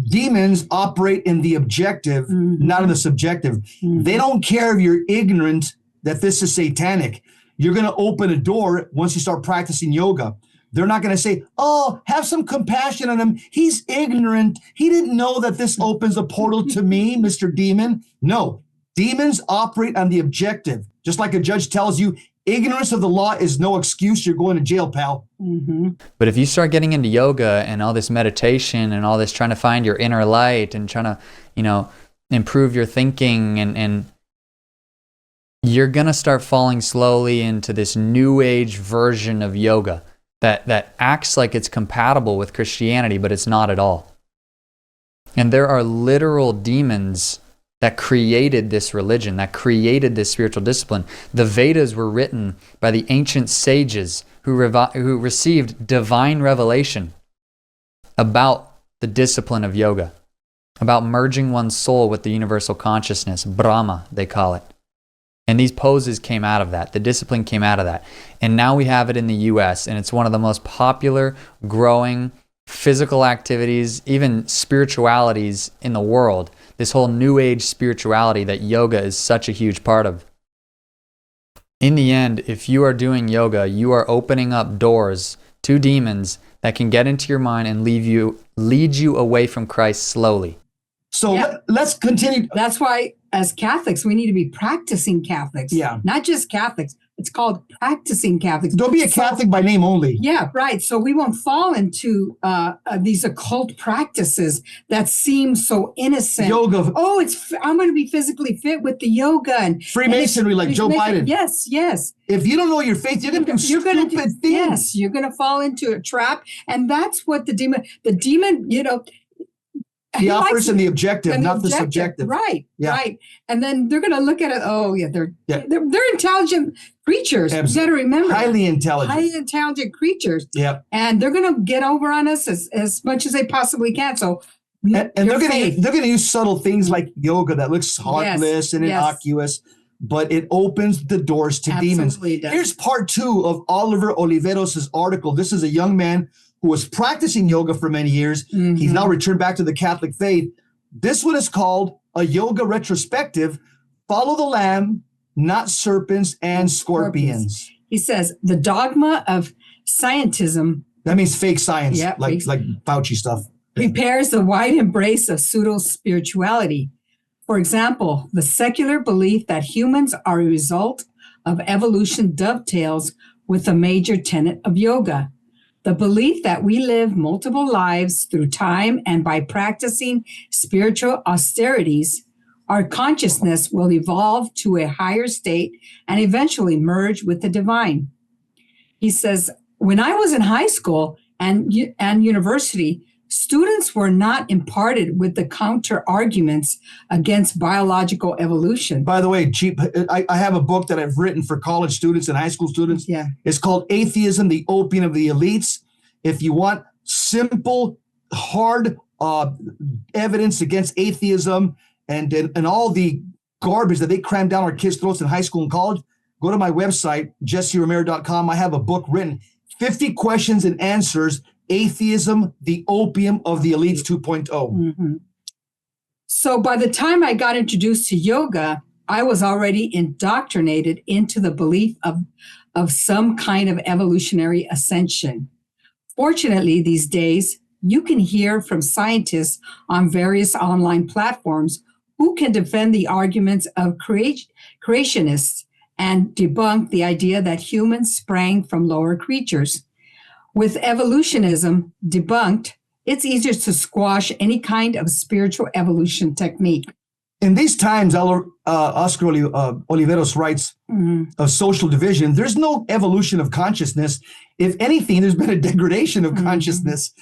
Demons operate in the objective, not in the subjective. They don't care if you're ignorant that this is satanic. You're going to open a door once you start practicing yoga. They're not going to say, oh, have some compassion on him. He's ignorant. He didn't know that this opens a portal to me, Mr. Demon. No, demons operate on the objective. Just like a judge tells you, ignorance of the law is no excuse. You're going to jail, pal. But if you start getting into yoga and all this meditation and all this trying to find your inner light and trying to, improve your thinking and you're going to start falling slowly into this new age version of yoga that acts like it's compatible with Christianity, but it's not at all. And there are literal demons that created this religion, that created this spiritual discipline. The Vedas were written by the ancient sages who received divine revelation about the discipline of yoga, about merging one's soul with the universal consciousness, Brahma, they call it. And these poses came out of that. The discipline came out of that. And now we have it in the US, and it's one of the most popular, growing physical activities, even spiritualities in the world. This whole new age spirituality that yoga is such a huge part of. In the end, if you are doing yoga, you are opening up doors to demons that can get into your mind and lead you away from Christ slowly. So let's continue. That's why, as Catholics, we need to be practicing Catholics. Yeah. Not just Catholics. It's called practicing Catholics. Don't be a Catholic by name only. Yeah, right. So we won't fall into these occult practices that seem so innocent. Yoga. Oh, I'm going to be physically fit with the yoga and Freemasonry, like Joe Biden. Yes, yes. If you don't know your faith, you're going to do stupid things. Yes, you're going to fall into a trap, and that's what the demon. He operates in the objective, not the subjective. Right, right. And then they're going to look at it. Oh, yeah, they're intelligent creatures. Absolutely. You got to remember. Highly intelligent creatures. Yeah. And they're going to get over on us as much as they possibly can. So, and they're going to use subtle things like yoga that looks heartless and innocuous, but it opens the doors to demons. Does. Here's part 2 of Oliver Oliveros' article. This is a young man who was practicing yoga for many years. He's now returned back to the Catholic faith. This one is called A Yoga Retrospective, Follow the Lamb, Not Serpents and Scorpions. He says, the dogma of scientism. That means fake science, like Fauci stuff. Prepares the wide embrace of pseudo-spirituality. For example, the secular belief that humans are a result of evolution dovetails with a major tenet of yoga. The belief that we live multiple lives through time and by practicing spiritual austerities, our consciousness will evolve to a higher state and eventually merge with the divine. He says, when I was in high school and university, students were not imparted with the counter arguments against biological evolution. By the way, I have a book that I've written for college students and high school students. Yeah. It's called Atheism, the Opium of the Elites. If you want simple, hard evidence against atheism and all the garbage that they cram down our kids' throats in high school and college, go to my website, jesseromero.com. I have a book written, 50 Questions and Answers, Atheism, the Opium of the Elites 2.0. So by the time I got introduced to yoga, I was already indoctrinated into the belief of some kind of evolutionary ascension. Fortunately, these days, you can hear from scientists on various online platforms who can defend the arguments of creationists and debunk the idea that humans sprang from lower creatures. With evolutionism debunked, it's easier to squash any kind of spiritual evolution technique. In these times, Oscar Oliveros writes of social division, there's no evolution of consciousness. If anything, there's been a degradation of consciousness.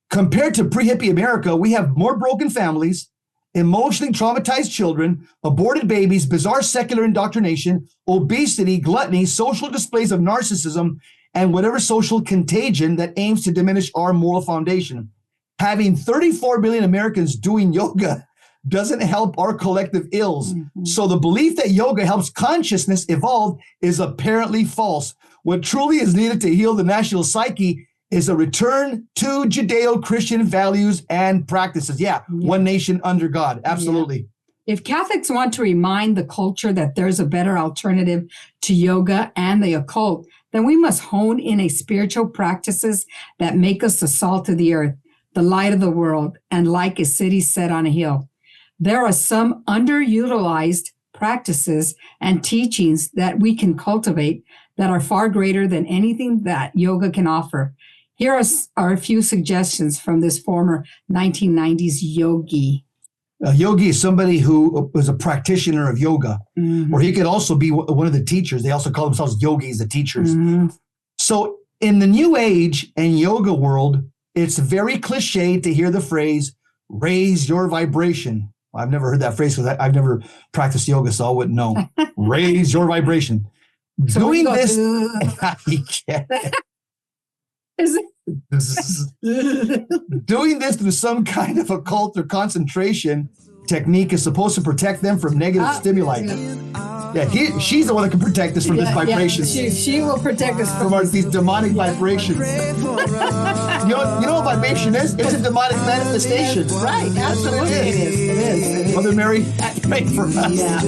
Compared to pre-hippie America, we have more broken families, emotionally traumatized children, aborted babies, bizarre secular indoctrination, obesity, gluttony, social displays of narcissism, and whatever social contagion that aims to diminish our moral foundation. Having 34 million Americans doing yoga doesn't help our collective ills. So the belief that yoga helps consciousness evolve is apparently false. What truly is needed to heal the national psyche is a return to Judeo-Christian values and practices. Yeah, one nation under God. Absolutely. If Catholics want to remind the culture that there's a better alternative to yoga and the occult, then we must hone in a spiritual practices that make us the salt of the earth, the light of the world, and like a city set on a hill. There are some underutilized practices and teachings that we can cultivate that are far greater than anything that yoga can offer. Here are a few suggestions from this former 1990s yogi. A yogi is somebody who was a practitioner of yoga, or he could also be one of the teachers. They also call themselves yogis, the teachers. So in the New Age and yoga world, it's very cliche to hear the phrase, raise your vibration. I've never heard that phrase because I've never practiced yoga, so I wouldn't know. Raise your vibration. So Doing this, doing this through some kind of occult or concentration technique is supposed to protect them from negative stimuli. Yeah, she's the one that can protect us from this vibration. She will protect us from these demonic vibrations. You know what vibration is? It's a demonic manifestation. Right, absolutely. It is. Mother Mary, pray for us. Yeah.